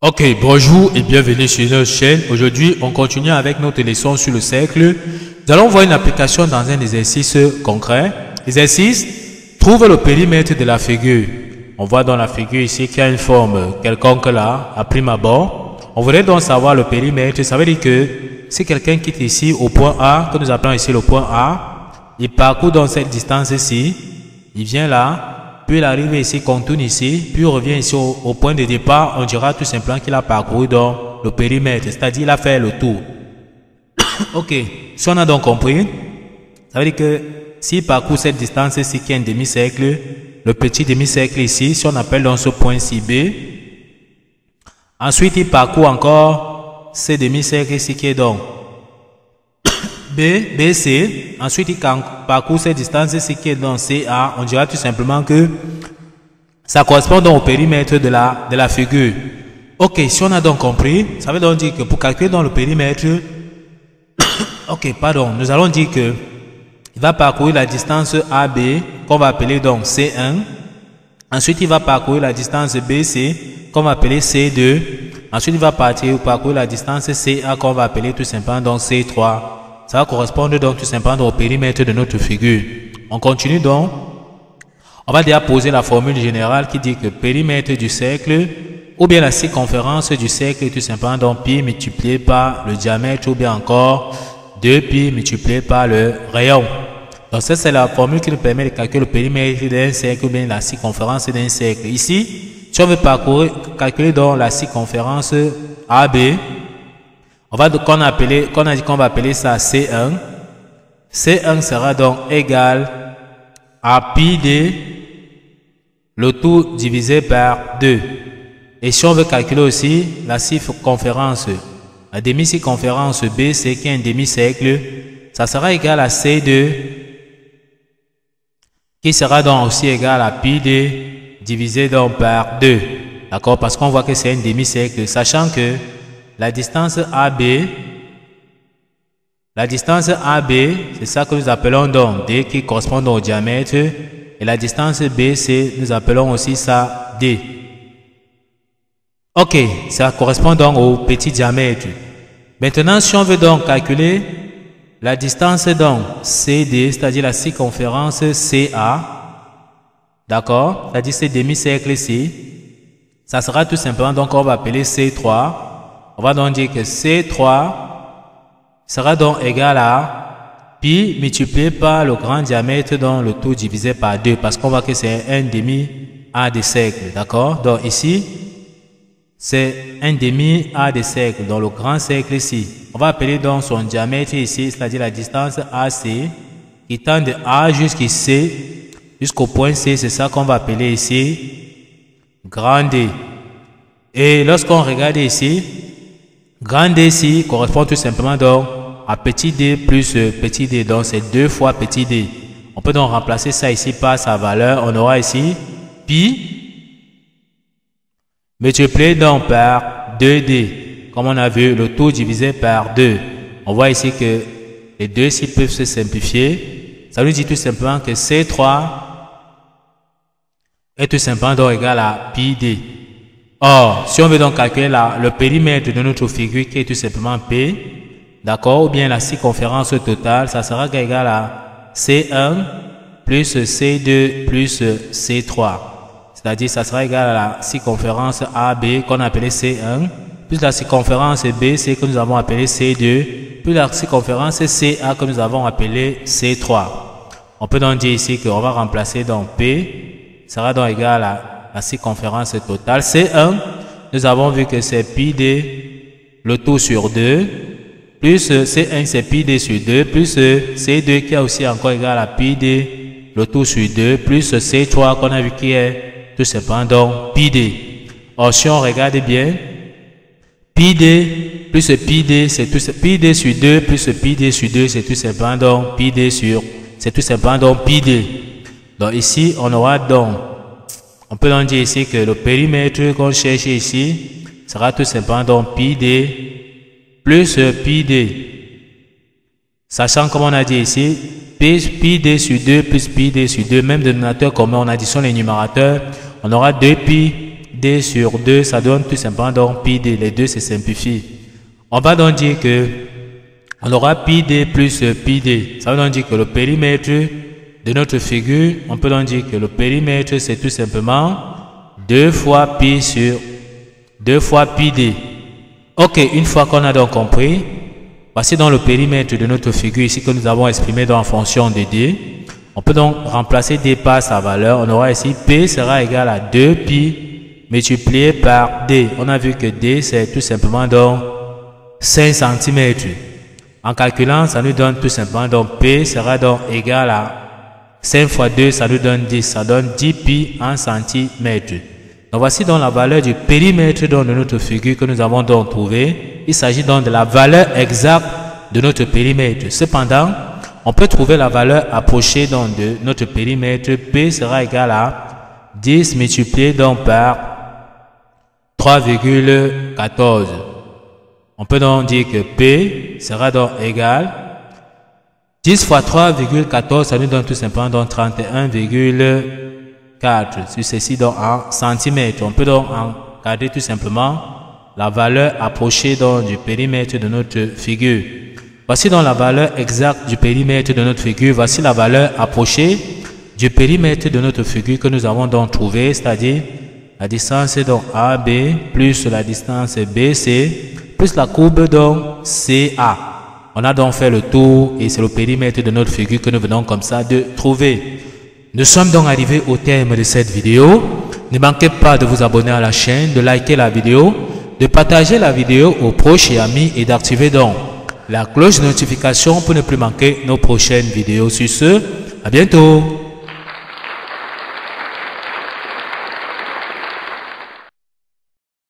Ok, bonjour et bienvenue sur notre chaîne. Aujourd'hui, on continue avec notre leçon sur le cercle. Nous allons voir une application dans un exercice concret. Exercice, trouve le périmètre de la figure. On voit dans la figure ici qu'il y a une forme quelconque là, à prime abord. On voudrait donc savoir le périmètre. Ça veut dire que si quelqu'un quitte ici au point A, que nous appelons ici le point A, il parcourt dans cette distance-ci, il vient là, puis il arrive ici, contourne ici, puis il revient ici au point de départ. On dira tout simplement qu'il a parcouru dans le périmètre, c'est-à-dire il a fait le tour. Ok, si on a donc compris, ça veut dire que s'il parcourt cette distance-ci qui est un demi-cercle, le petit demi-cercle ici, si on appelle dans ce point-ci B, ensuite il parcourt encore ce demi-cercle ici qui est donc BC, ensuite il parcourt cette distance ici qui est dans CA, on dira tout simplement que ça correspond donc au périmètre de la figure. Ok, si on a donc compris, ça veut donc dire que pour calculer dans le périmètre, ok, pardon, nous allons dire que il va parcourir la distance AB qu'on va appeler donc C1, ensuite il va parcourir la distance BC qu'on va appeler C2, ensuite il va parcourir la distance CA qu'on va appeler tout simplement donc C3. Ça va correspondre donc tout simplement au périmètre de notre figure. On continue donc. On va déjà poser la formule générale qui dit que périmètre du cercle ou bien la circonférence du cercle est tout simplement donc pi multiplié par le diamètre ou bien encore 2pi multiplié par le rayon. Donc ça c'est la formule qui nous permet de calculer le périmètre d'un cercle ou bien la circonférence d'un cercle. Ici, si on veut calculer donc la circonférence AB, qu'on a dit qu'on va appeler ça C1. C1 sera donc égal à pi d, le tout divisé par 2. Et si on veut calculer aussi la circonférence, la demi-circonférence BC qui est un demi-cercle, ça sera égal à C2, qui sera donc aussi égal à pi d divisé donc par 2. D'accord? Parce qu'on voit que c'est un demi-cercle, sachant que la distance AB, c'est ça que nous appelons donc D qui correspond au diamètre. Et la distance BC, nous appelons aussi ça D. Ok, ça correspond donc au petit diamètre. Maintenant, si on veut donc calculer la distance donc CD, c'est-à-dire la circonférence CA, d'accord, c'est-à-dire ce demi-cercle ici, ça sera tout simplement donc on va appeler C3. On va donc dire que C3 sera donc égal à pi multiplié par le grand diamètre dans le tout divisé par 2 parce qu'on voit que c'est un demi-A de cercle, d'accord? Donc ici, c'est un demi-A de cercle, dans le grand cercle ici. On va appeler donc son diamètre ici, c'est-à-dire la distance AC qui tend de A jusqu'ici, jusqu'au point C, c'est ça qu'on va appeler ici grand D. Et lorsqu'on regarde ici, grand D ici correspond tout simplement donc à petit d plus petit d, donc c'est 2 fois petit d. On peut donc remplacer ça ici par sa valeur. On aura ici pi multiplié donc par 2d, comme on a vu le tout divisé par 2. On voit ici que les deux ici peuvent se simplifier. Ça nous dit tout simplement que C3 est tout simplement donc égal à pi d. Or, si on veut donc calculer le périmètre de notre figure qui est tout simplement P, d'accord, ou bien la circonférence totale, ça sera égal à C1 plus C2 plus C3. C'est-à-dire ça sera égal à la circonférence AB qu'on a appelée C1, plus la circonférence BC que nous avons appelée C2, plus la circonférence CA que nous avons appelée C3. On peut donc dire ici qu'on va remplacer donc P, sera donc égal à la circonférence totale. C1, nous avons vu que c'est pi d, le tout sur 2, plus C1 c'est pi d sur 2, plus C2 qui est aussi encore égal à pi d, le tout sur 2, plus C3 qu'on a vu qui est tout simplement donc pi d. Or si on regarde bien, pi d plus pi d, c'est tout pi d sur 2 plus pi d sur 2, c'est tout simplement donc pi d sur, c'est tout simplement donc pi d. Donc ici on aura donc, on peut donc dire ici que le périmètre qu'on cherche ici sera tout simplement donc pi d plus pi d. Sachant comme on a dit ici, pi d sur 2 plus pi d sur 2, même dénominateur commun, on additionne les numérateurs, on aura 2pi D sur 2, ça donne tout simplement donc pi D. Les deux se simplifient. On va donc dire que on aura pi D plus pi D. Ça veut donc dire que le périmètre de notre figure, on peut donc dire que le périmètre, c'est tout simplement 2 fois pi sur 2 fois pi D. Ok, une fois qu'on a donc compris, voici donc le périmètre de notre figure ici que nous avons exprimé dans la fonction de D. On peut donc remplacer D par sa valeur. On aura ici P sera égal à 2 pi multiplié par D. On a vu que D, c'est tout simplement donc 5 cm. En calculant, ça nous donne tout simplement donc P sera donc égal à 5 fois 2, ça nous donne 10. Ça donne 10 pi en centimètres. Donc voici donc la valeur du périmètre donc de notre figure que nous avons donc trouvé. Il s'agit donc de la valeur exacte de notre périmètre. Cependant, on peut trouver la valeur approchée donc de notre périmètre. P sera égal à 10 multiplié donc par 3,14. On peut donc dire que P sera donc égal 10 fois 3,14, ça nous donne tout simplement donc 31,4. Sur ceci donc en centimètres. On peut donc encadrer tout simplement la valeur approchée donc du périmètre de notre figure. Voici donc la valeur exacte du périmètre de notre figure. Voici la valeur approchée du périmètre de notre figure que nous avons donc trouvé, c'est-à-dire la distance donc AB plus la distance BC plus la courbe donc CA. On a donc fait le tour et c'est le périmètre de notre figure que nous venons comme ça de trouver. Nous sommes donc arrivés au terme de cette vidéo. Ne manquez pas de vous abonner à la chaîne, de liker la vidéo, de partager la vidéo aux proches et amis et d'activer donc la cloche de notification pour ne plus manquer nos prochaines vidéos. Sur ce, à bientôt.